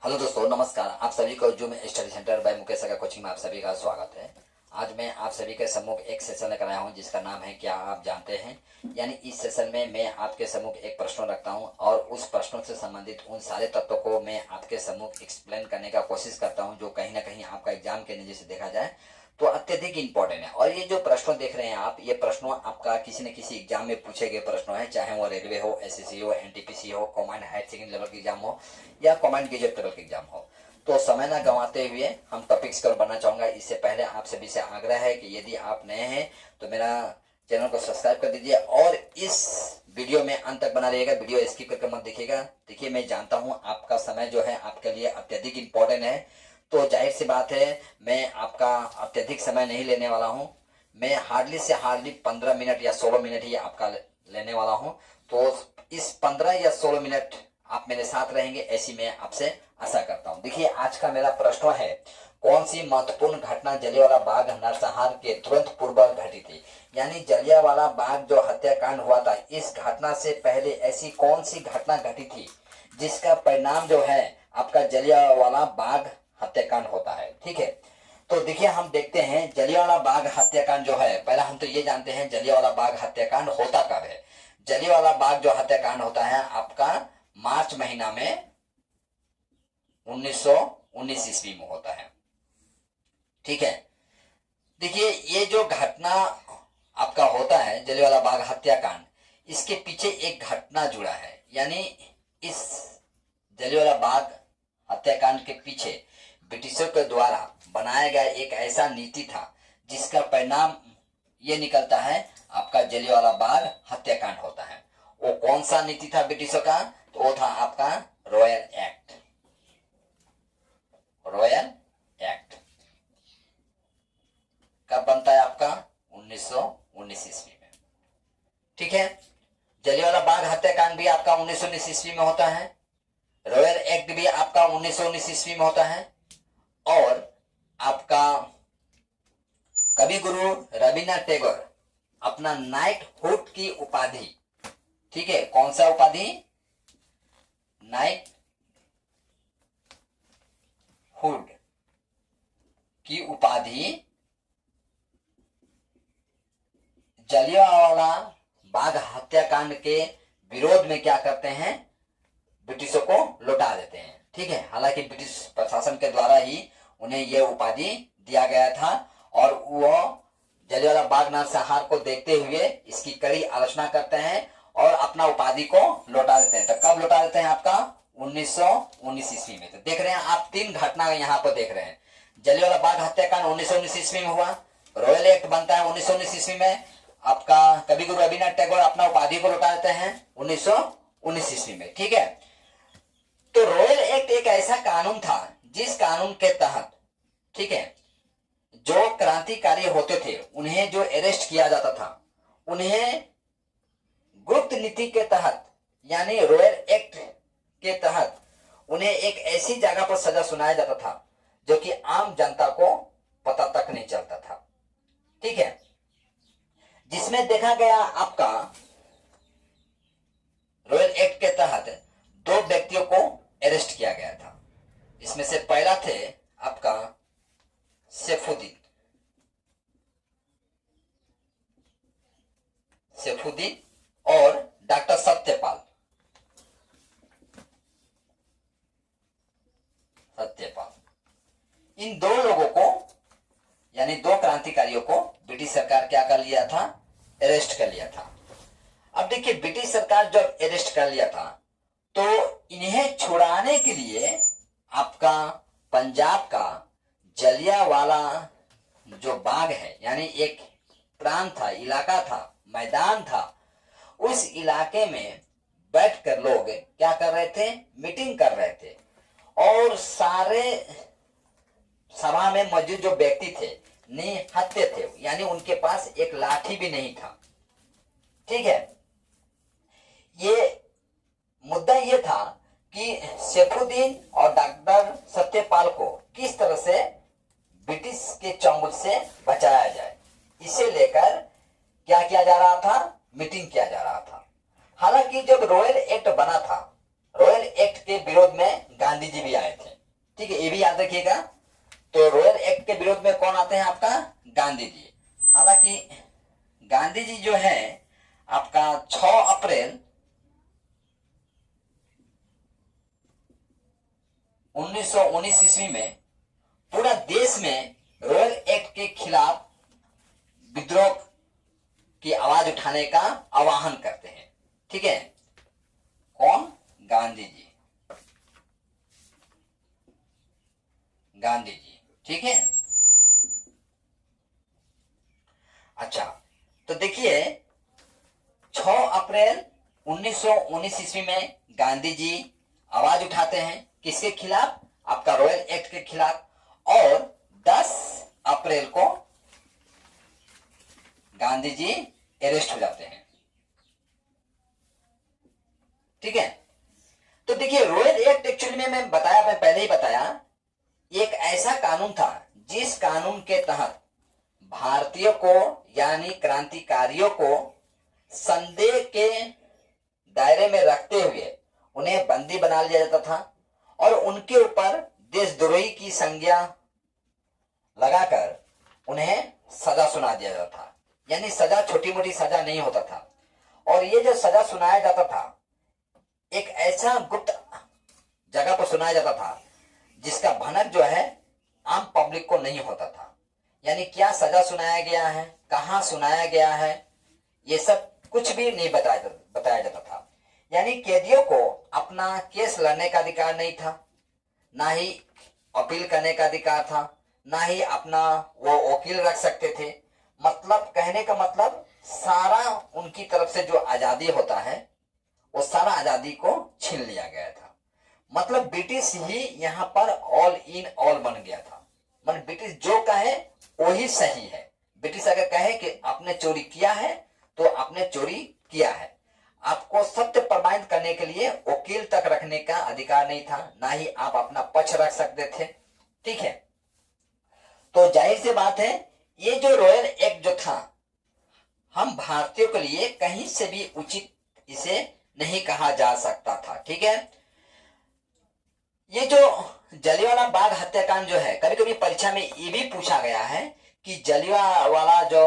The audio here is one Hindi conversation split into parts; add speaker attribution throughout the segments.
Speaker 1: हेलो दोस्तों, नमस्कार। आप सभी को zoom study centre by Mukesh Agrawal coaching में आप सभी का स्वागत है। आज मैं आप सभी के सम्मुख एक सेशन लेकर आया हूं जिसका नाम है क्या आप जानते हैं। यानी इस सेशन में मैं आपके सम्मुख एक प्रश्न रखता हूं और उस प्रश्नों से संबंधित उन सारे तत्वों को मैं आपके सम्मुख एक्सप्लेन करने का कोशिश करता हूं जो कहीं ना कहीं आपका एग्जाम के नजर से देखा जाए तो अत्यधिक इंपॉर्टेंट है। और ये जो प्रश्न देख रहे हैं आप, ये प्रश्नों आपका किसी न किसी एग्जाम में पूछे गए प्रश्न है, चाहे वो रेलवे हो, एसएससी हो, एनटीपीसी हो, कमांड हायर सेकेंडरी लेवल के एग्जाम हो या कमांड गेजेट लेवल के एग्जाम हो। तो समय ना गंवाते हुए हम टॉपिक्स पर बढ़ना चाहूंगा। इससे पहले आप सभी से आग्रह है कि यदि आप नए हैं तो मेरा चैनल को सब्सक्राइब कर दीजिए और इस वीडियो में अंत तक बना रहिएगा। वीडियो स्किप करके मत देखिएगा। देखिए, मैं जानता हूं आपका समय जो है आपके लिए अत्यधिक इंपॉर्टेंट है, तो जाहिर सी बात है मैं आपका अत्यधिक समय नहीं लेने वाला हूं। मैं हार्डली से हार्डली 15 मिनट या 16 मिनट ही आपका लेने वाला हूं। तो इस 15 या 16 मिनट आप मेरे साथ रहेंगे, ऐसी मैं आपसे आशा करता हूं। देखिए, आज का मेरा प्रश्न है, कौन सी महत्वपूर्ण घटना जलियांवाला बाग नरसंहार के तुरंत पूर्व घटी थी। यानी जलियांवाला बाग जो हत्याकांड हुआ था, इस घटना से पहले ऐसी कौन सी घटना घटी थी जिसका परिणाम जो है आपका जलियांवाला बाग हत्याकांड होता है। ठीक है, तो देखिए हम देखते हैं जलियांवाला बाग हत्याकांड जो है, पहला हम तो ये जानते हैं जलियांवाला बाग हत्याकांड होता कब है। जलियांवाला बाग जो हत्याकांड होता है आपका मार्च महीना में 1919 ईस्वी में होता है। ठीक है, देखिए ये जो घटना आपका होता है जलियांवाला बाग हत्याकांड, इसके पीछे एक घटना जुड़ा है। यानी इस जलियांवाला बाग हत्याकांड के पीछे ब्रिटिशों के द्वारा बनाया गया एक ऐसा नीति था जिसका परिणाम ये निकलता है आपका जलियांवाला बाग हत्याकांड होता है। वो कौन सा नीति था ब्रिटिशों का? तो वो था आपका रॉयल एक्ट। रॉयल एक्ट कब बनता है आपका? 1919 ईस्वी में। ठीक है, जलियांवाला बाग हत्याकांड भी आपका 1919 ईस्वी में होता है, रॉयल एक्ट भी आपका 1919 ईस्वी में होता है। और आपका कवि गुरु रविन्द्रनाथ टैगोर अपना नाइटहुड की उपाधि, ठीक है, कौन सा उपाधि? नाइटहुड की उपाधि जलियांवाला बाग हत्याकांड के विरोध में क्या करते हैं? ब्रिटिशों को लौटा देते हैं। ठीक है, हालांकि ब्रिटिश प्रशासन के द्वारा ही उन्हें यह उपाधि दिया गया था और वो जलियांवाला बाग नरसंहार को देखते हुए इसकी कड़ी आलोचना करते हैं और अपना उपाधि को लौटा देते हैं। तो कब लौटा देते हैं? आपका 1919 ईस्वी में। तो देख रहे हैं आप, तीन घटना यहाँ पर देख रहे हैं। जलियांवाला बाग हत्याकांड 1919 ईस्वी में हुआ, रॉयल एक्ट बनता है 1919 ईस्वी में, आपका कवि गुरु रविन्द्रनाथ टैगोर अपना उपाधि को लौटा देते हैं 1919 ईस्वी में। ठीक है, तो रॉयल एक्ट एक ऐसा कानून था जिस कानून के तहत, ठीक है, जो क्रांतिकारी होते थे उन्हें जो अरेस्ट किया जाता था, उन्हें गुप्त नीति के तहत यानी रॉयल एक्ट के तहत उन्हें एक ऐसी जगह पर सजा सुनाया जाता था जो कि आम जनता को पता तक नहीं चलता था। ठीक है, जिसमें देखा गया आपका रॉयल एक्ट के तहत दो व्यक्तियों को अरेस्ट किया गया था। इसमें से पहला थे आपका सैफुद्दीन और डॉक्टर सत्यपाल। इन दो लोगों को यानी दो क्रांतिकारियों को ब्रिटिश सरकार क्या कर लिया था? अरेस्ट कर लिया था। अब देखिए, ब्रिटिश सरकार जब अरेस्ट कर लिया था तो इन्हें छुड़ाने के लिए आपका पंजाब का जलियांवाला जो बाग है, यानी एक प्रांत था, इलाका था, मैदान था, उस इलाके में बैठकर लोग क्या कर रहे थे? मीटिंग कर रहे थे और सारे सभा में मौजूद जो व्यक्ति थे निहत्थे थे, यानी उनके पास एक लाठी भी नहीं था। ठीक है, ये मुद्दा ये था कि सैफुद्दीन और डॉक्टर सत्यपाल को किस तरह से ब्रिटिश के चंगुल से बचाया जाए, इसे लेकर क्या किया जा रहा था? मीटिंग किया जा रहा था। हालांकि जब रॉयल एक्ट बना था, रॉयल एक्ट के विरोध में गांधी जी भी आए थे। ठीक है, ये भी याद रखिएगा। तो रॉयल एक्ट के विरोध में कौन आते हैं आपका? गांधी जी। हालांकि गांधी जी जो है आपका 6 अप्रैल 1919 ईस्वी में पूरा देश में रॉयल एक्ट के खिलाफ विद्रोह की आवाज उठाने का आह्वान करते हैं। ठीक है, कौन? गांधी जी। गांधी जी, ठीक है। अच्छा, तो देखिए 6 अप्रैल 1919 ईस्वी में गांधी जी आवाज उठाते हैं किसके खिलाफ? आपका रॉयल एक्ट के खिलाफ। और 10 अप्रैल को गांधी जी अरेस्ट हो जाते हैं। ठीक है, तो देखिए रॉयल एक्ट एक्चुअली में मैं पहले ही बताया, एक ऐसा कानून था जिस कानून के तहत भारतीयों को यानी क्रांतिकारियों को संदेह के दायरे में रखते हुए उन्हें बंदी बना लिया जाता था और उनके ऊपर देशद्रोही की संज्ञा लगाकर उन्हें सजा सुना दिया जाता था। यानी सजा छोटी मोटी सजा नहीं होता था। और ये जो सजा सुनाया जाता था एक ऐसा गुप्त जगह पर सुनाया जाता था जिसका भनक जो है आम पब्लिक को नहीं होता था। यानी क्या सजा सुनाया गया है, कहां सुनाया गया है, ये सब कुछ भी नहीं बताया जाता था। यानी कैदियों को अपना केस लड़ने का अधिकार नहीं था, ना ही अपील करने का अधिकार था, ना ही अपना वो वकील रख सकते थे। मतलब कहने का मतलब सारा उनकी तरफ से जो आजादी होता है वो सारा आजादी को छीन लिया गया था। मतलब ब्रिटिश ही यहाँ पर ऑल इन ऑल बन गया था। मतलब ब्रिटिश जो कहे वही सही है। ब्रिटिश अगर कहे कि आपने चोरी किया है तो आपने चोरी किया है। आपको सत्य प्रमाणित करने के लिए वकील तक रखने का अधिकार नहीं था, ना ही आप अपना पक्ष रख सकते थे। ठीक है, तो जाहिर सी बात है ये जो रॉयल एक्ट जो था हम भारतीयों के लिए कहीं से भी उचित इसे नहीं कहा जा सकता था। ठीक है, ये जो जलियांवाला बाग हत्याकांड जो है कभी कभी परीक्षा में ये भी पूछा गया है कि जलियांवाला जो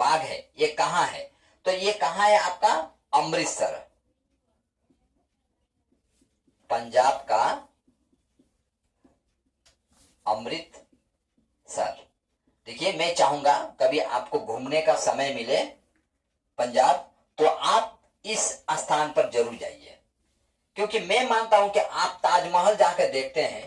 Speaker 1: बाग है ये कहाँ है? तो ये कहाँ है आपका? अमृतसर, पंजाब का अमृतसर। देखिए मैं चाहूंगा कभी आपको घूमने का समय मिले पंजाब तो आप इस स्थान पर जरूर जाइए, क्योंकि मैं मानता हूं कि आप ताजमहल जाकर देखते हैं,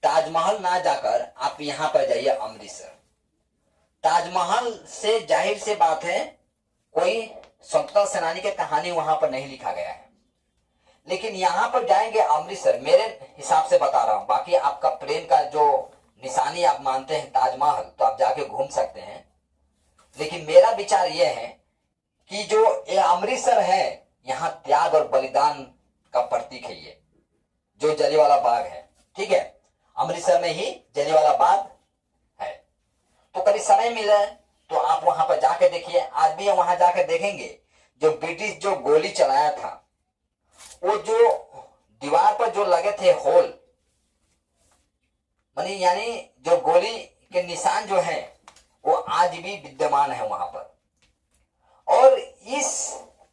Speaker 1: ताजमहल ना जाकर आप यहां पर जाइए अमृतसर। ताजमहल से जाहिर सी बात है कोई स्वतंत्रता सेनानी की कहानी वहां पर नहीं लिखा गया है, लेकिन यहां पर जाएंगे अमृतसर, मेरे हिसाब से बता रहा हूं। बाकी आपका प्रेम का जो निशानी आप मानते हैं ताजमहल तो आप जाके घूम सकते हैं, लेकिन मेरा विचार यह है कि जो ये अमृतसर है यहाँ त्याग और बलिदान का प्रतीक है। ये जो जलियांवाला बाग है, ठीक है, अमृतसर में ही जलियांवाला बाग है। तो कभी समय मिले तो आप वहां पर जाके देखिए। आज भी वहां जाकर देखेंगे जो ब्रिटिश जो गोली चलाया था वो जो दीवार पर जो लगे थे होल यानी जो गोली के निशान जो है वो आज भी विद्यमान है वहां पर। और इस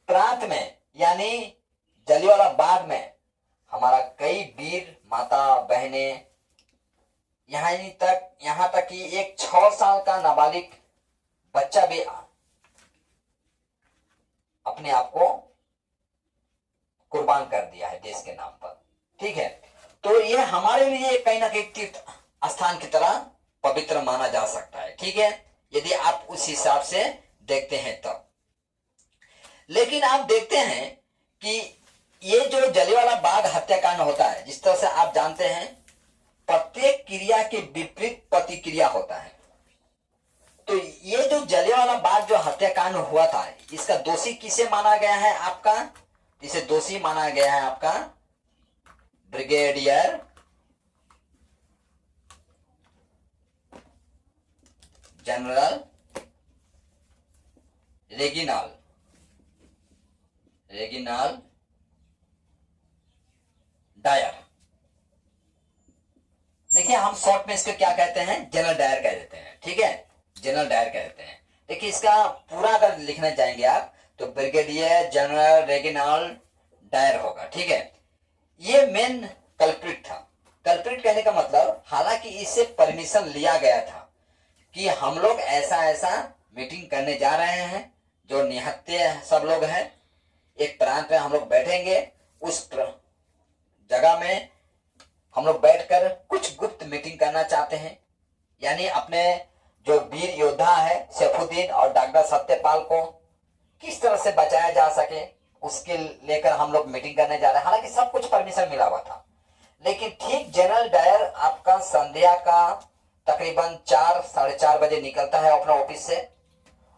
Speaker 1: प्रांत में यानी जलियांवाला बाग में हमारा कई वीर माता बहने यहाँ तक कि एक 6 साल का नाबालिग बच्चा भी अपने आप को कुर्बान कर दिया है देश के नाम पर। ठीक है, तो ये हमारे लिए कहीं ना कहीं तीर्थ स्थान की तरह पवित्र माना जा सकता है। ठीक है, यदि आप उस हिसाब से देखते हैं तब। लेकिन आप देखते हैं कि ये जो जलियांवाला बाग हत्याकांड होता है, जिस तरह से आप जानते हैं प्रत्येक क्रिया के विपरीत प्रतिक्रिया होता है। तो ये जो जलियांवाला बाग जो हत्याकांड हुआ था इसका दोषी किसे माना गया है? आपका इसे दोषी माना गया है आपका ब्रिगेडियर जनरल रेगिनाल्ड डायर। देखिए हम शॉर्ट में इसको क्या कहते हैं, जनरल डायर कह देते हैं, ठीक है, जनरल डायर कह देते हैं। देखिए इसका पूरा अगर लिखना चाहेंगे आप तो ब्रिगेडियर जनरल रेगिनाल्ड डायर होगा, ठीक है। ये मेन कल्प्रिट था। कल्प्रिट कहने का मतलब, हालांकि इससे परमिशन लिया गया था कि हम लोग ऐसा ऐसा मीटिंग करने जा रहे हैं, जो निहत्थे सब लोग हैं, एक प्रांत में हम लोग बैठेंगे, उस जगह में हम लोग बैठकर कुछ गुप्त मीटिंग करना चाहते हैं, यानी अपने जो वीर योद्धा है सैफुद्दीन और डॉक्टर सत्यपाल को किस तरह से बचाया जा सके, उसके लेकर हम लोग मीटिंग करने जा रहे हैं। हालांकि सब कुछ परमिशन मिला हुआ था, लेकिन ठीक जनरल डायर आपका संध्या का तकरीबन 4-4:30 बजे निकलता है अपने ऑफिस से,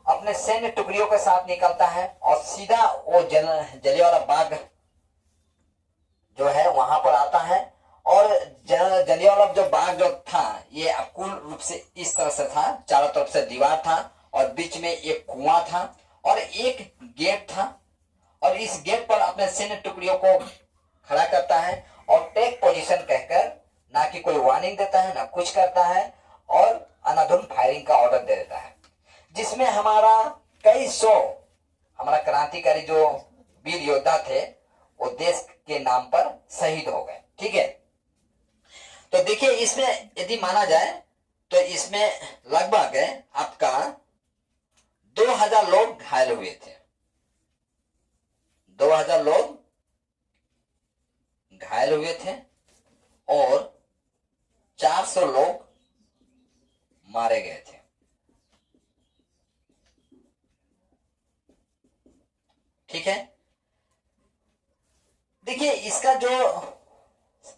Speaker 1: अपने सैन्य टुकड़ियों के साथ निकलता है और सीधा वो जलियांवाला बाग जो है वहां पर आता है। और जलियांवाला जो बाग जो था, ये अकुल रूप से इस तरह से था, चारों तरफ से दीवार था और बीच में एक कुआं था और एक गेट था, और इस गेट पर अपने सैन्य टुकड़ियों को खड़ा करता है और टेक पोजीशन कहकर, ना कि कोई वार्निंग देता है ना कुछ करता है, और अनाधुन फायरिंग का ऑर्डर दे देता है, जिसमें हमारा कई सौ हमारा क्रांतिकारी जो वीर योद्धा थे वो देश के नाम पर शहीद हो गए, ठीक है। तो देखिए इसमें यदि माना जाए तो इसमें लगभग आपका 2000 लोग घायल हुए थे, 2000 लोग घायल हुए थे और 400 लोग मारे गए थे, ठीक है। देखिए इसका जो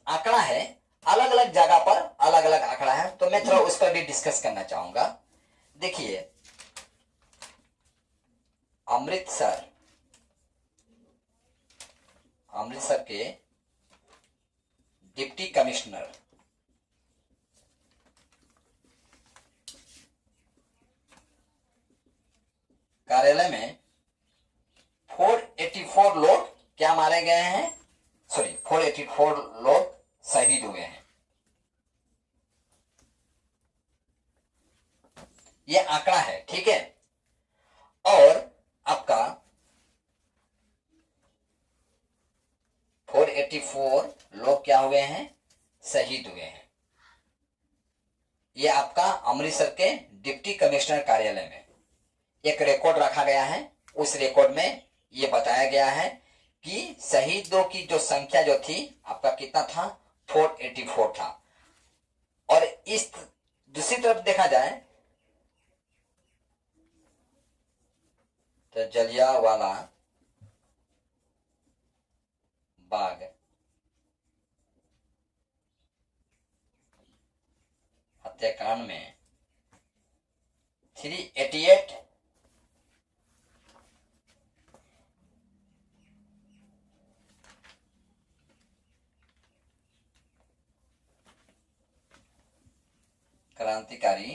Speaker 1: आंकड़ा है अलग अलग जगह पर अलग अलग आंकड़ा है, तो मैं थोड़ा उस पर भी डिस्कस करना चाहूंगा। देखिए अमृतसर के डिप्टी कमिश्नर कार्यालय में 484 लोग क्या मारे गए हैं, 484 लोग शहीद हुए हैं। ये आंकड़ा है, ठीक है। और आपका 484 लोग क्या हुए हैं, शहीद हुए हैं। ये आपका अमृतसर के डिप्टी कमिश्नर कार्यालय में एक रिकॉर्ड रखा गया है। उस रिकॉर्ड में ये बताया गया है कि शहीदों की जो संख्या जो थी आपका कितना था, 484 था। और इस दूसरी तरफ देखा जाए तो जलियांवाला बाग हत्याकांड में 388 क्रांतिकारी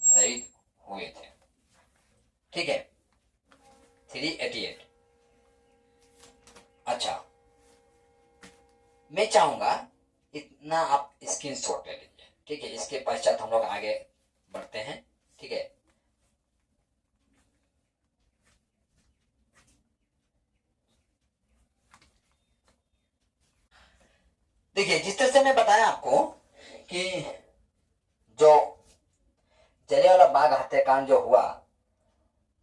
Speaker 1: शहीद हुए थे, ठीक है, 388। अच्छा, मैं चाहूंगा इतना आप स्क्रीनशॉट ले लीजिए, ठीक है। इसके पश्चात हम लोग आगे बढ़ते हैं, ठीक है। देखिए जिस तरह से मैं बताया आपको कि जो जलियांवाला बाग हत्याकांड जो हुआ,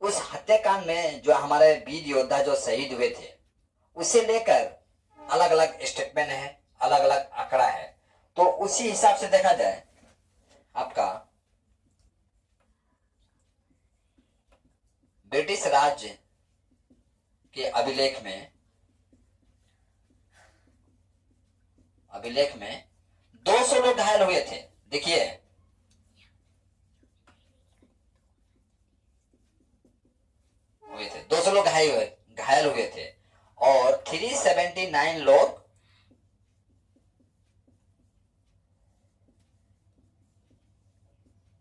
Speaker 1: उस हत्याकांड में जो हमारे वीर योद्धा जो शहीद हुए थे, उसे लेकर अलग अलग स्टेटमेंट है, अलग अलग आंकड़ा है। तो उसी हिसाब से देखा जाए आपका ब्रिटिश राज के अभिलेख में 200 लोग घायल हुए थे। देखिए हुए थे 200 लोग घायल हुए थे और 379 लोग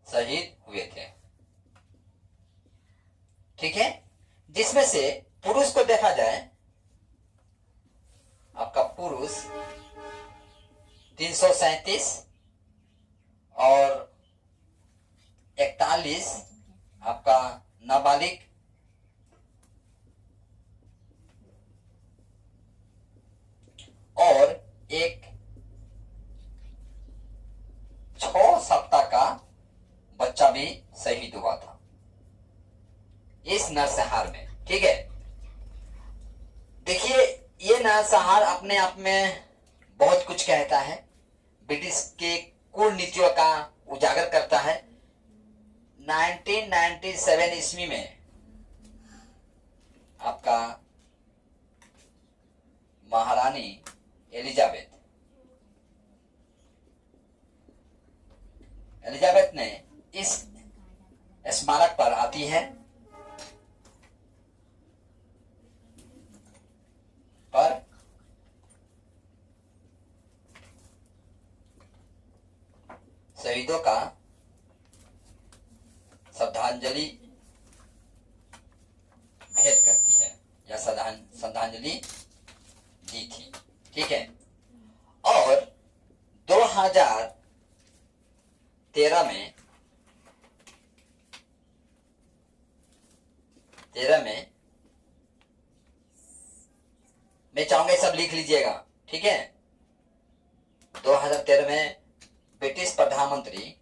Speaker 1: शहीद हुए थे, ठीक है। जिसमें से पुरुष को देखा जाए पुरुष, 337 और 41 आपका नाबालिग, और एक 6 सप्ताह का बच्चा भी शहीद हुआ था इस नरसंहार में। ठीक है, देखिए ये नरसंहार अपने आप में बहुत कुछ कहता है, ब्रिटिश के कूट नीतियों का उजागर करता है। 1997 ईस्वी में आपका महारानी एलिजाबेथ ने इस स्मारक पर आती है पर शहीदों का श्रद्धांजलि भेंट करती है या श्रद्धांजलि दी थी। ठीक है, और 2013 में मैं चाहूंगा सब लिख लीजिएगा। ठीक है, 2013 में ब्रिटिश प्रधानमंत्री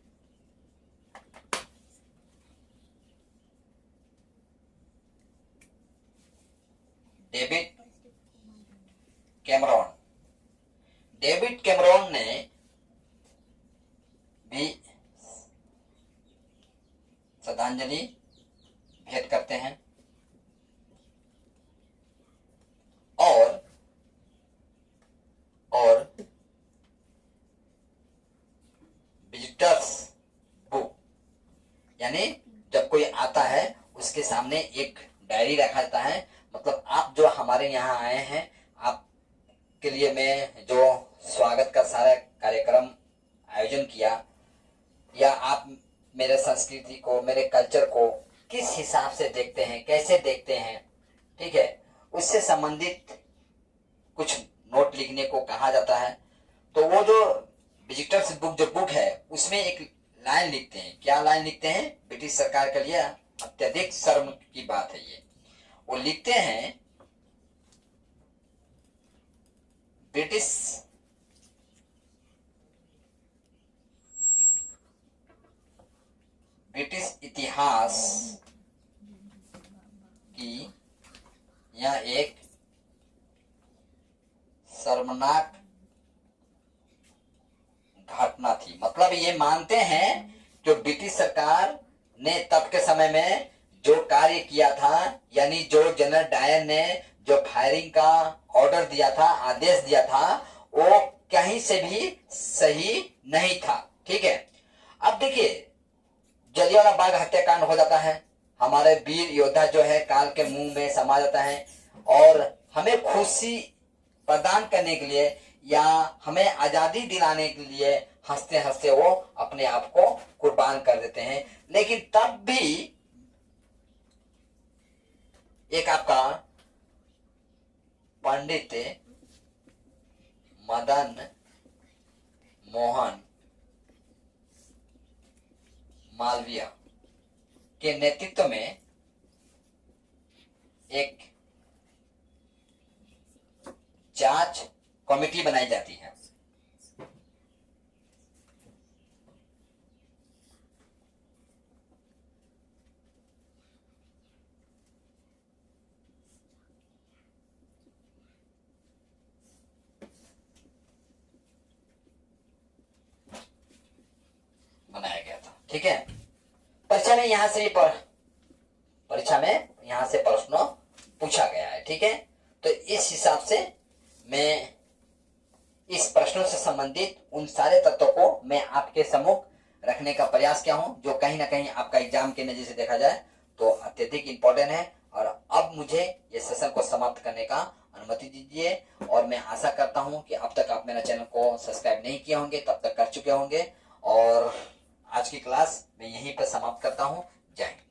Speaker 1: डेविड कैमरॉन ने भी श्रद्धांजलि भेंट करते हैं और विजिटर्स बुक, यानी जब कोई आता है उसके सामने एक डायरी रखा जाता है। मतलब आप जो हमारे यहाँ आए हैं, आपके लिए मैं जो स्वागत का सारा कार्यक्रम आयोजन किया, या आप मेरे संस्कृति को, मेरे कल्चर को किस हिसाब से देखते हैं, कैसे देखते हैं, ठीक है, उससे संबंधित कुछ नोट लिखने को कहा जाता है। तो वो जो विजिटर्स बुक जो बुक है उसमें एक लाइन लिखते हैं। क्या लाइन लिखते हैं? ब्रिटिश सरकार के लिए अत्यधिक शर्म की बात है ये। वो लिखते हैं, ब्रिटिश इतिहास की यह एक शर्मनाक घटना थी। मतलब ये मानते हैं जो ब्रिटिश सरकार ने तब के समय में जो कार्य किया था, यानी जो जनरल डायर ने जो फायरिंग का ऑर्डर दिया था, आदेश दिया था, वो कहीं से भी सही नहीं था। ठीक है, अब देखिए जलियांवाला बाग हत्याकांड हो जाता है, हमारे वीर योद्धा जो है काल के मुंह में समा जाता है, और हमें खुशी प्रदान करने के लिए या हमें आजादी दिलाने के लिए हंसते हंसते वो अपने आप को कुर्बान कर देते हैं। लेकिन तब भी एक आपका पंडित मदन मोहन मालवीय के नेतृत्व में एक जांच कमेटी बनाई जाती है। बनाया गया था। ठीक है, परीक्षा में यहां से प्रश्न पूछा गया है। ठीक है, तो इस हिसाब से मैं इस प्रश्नों से संबंधित उन सारे तत्वों को मैं आपके सम्मुख रखने का प्रयास किया हूं, जो कहीं ना कहीं आपका एग्जाम के नजर से देखा जाए तो अत्यधिक इंपॉर्टेंट है। और अब मुझे ये सेशन को समाप्त करने का अनुमति दीजिए, और मैं आशा करता हूं कि अब तक आप मेरा चैनल को सब्सक्राइब नहीं किए होंगे, तब तक कर चुके होंगे। और आज की क्लास मैं यहीं पर समाप्त करता हूं। जय हिंद।